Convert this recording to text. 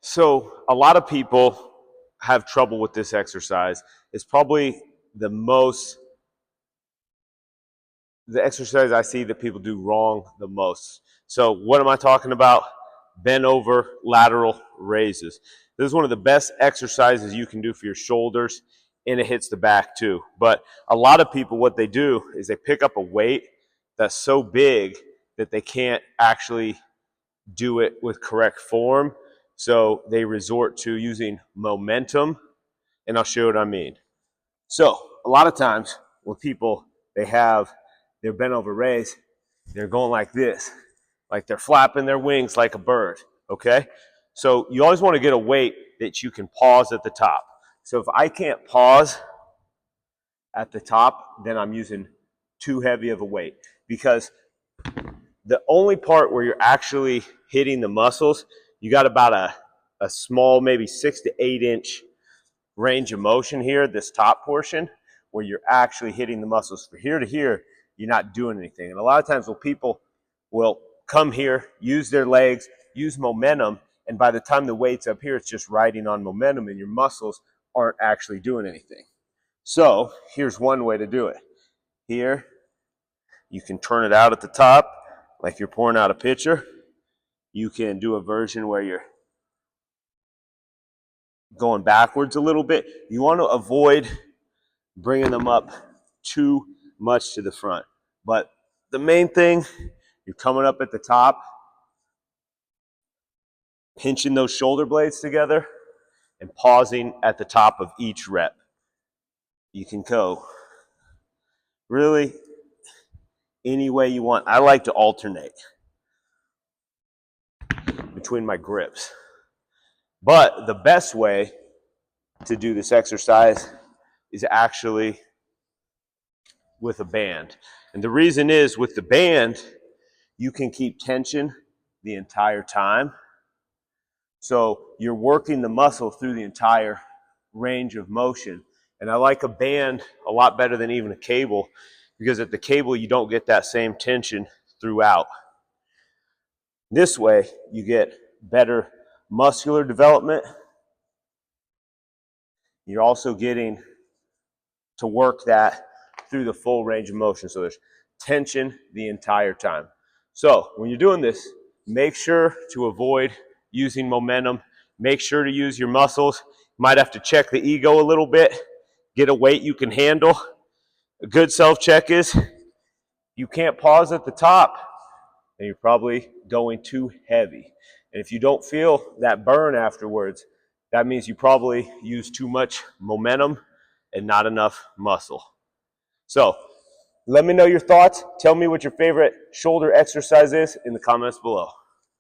So a lot of people have trouble with this exercise. It's probably the exercise I see that people do wrong the most. So what am I talking about? Bent over lateral raises. This is one of the best exercises you can do for your shoulders, and it hits the back too. But a lot of people, what they do is they pick up a weight that's so big that they can't actually do it with correct form. So they resort to using momentum, and I'll show you what I mean. So a lot of times when people, they have their bent over raise, they're going like this, like they're flapping their wings like a bird, okay? So you always want to get a weight that you can pause at the top. So if I can't pause at the top, then I'm using too heavy of a weight, because the only part where you're actually hitting the muscles, you got about a small, maybe 6 to 8 inch range of motion here, this top portion, where you're actually hitting the muscles. From here to here, you're not doing anything. And a lot of times people will come here, use their legs, use momentum, and by the time the weight's up here, it's just riding on momentum and your muscles aren't actually doing anything. So here's one way to do it. Here, you can turn it out at the top like you're pouring out a pitcher. You can do a version where you're going backwards a little bit. You want to avoid bringing them up too much to the front. But the main thing, you're coming up at the top, pinching those shoulder blades together, and pausing at the top of each rep. You can go really any way you want. I like to alternate between my grips. But the best way to do this exercise is actually with a band. And the reason is, with the band, you can keep tension the entire time. So you're working the muscle through the entire range of motion. And I like a band a lot better than even a cable, because at the cable you don't get that same tension throughout. This way you get better muscular development. You're also getting to work that through the full range of motion. So there's tension the entire time. So when you're doing this, make sure to avoid using momentum. Make sure to use your muscles. You might have to check the ego a little bit. Get a weight you can handle. A good self-check is, you can't pause at the top, and you're probably going too heavy. And if you don't feel that burn afterwards, that means you probably use too much momentum and not enough muscle. So let me know your thoughts. Tell me what your favorite shoulder exercise is in the comments below.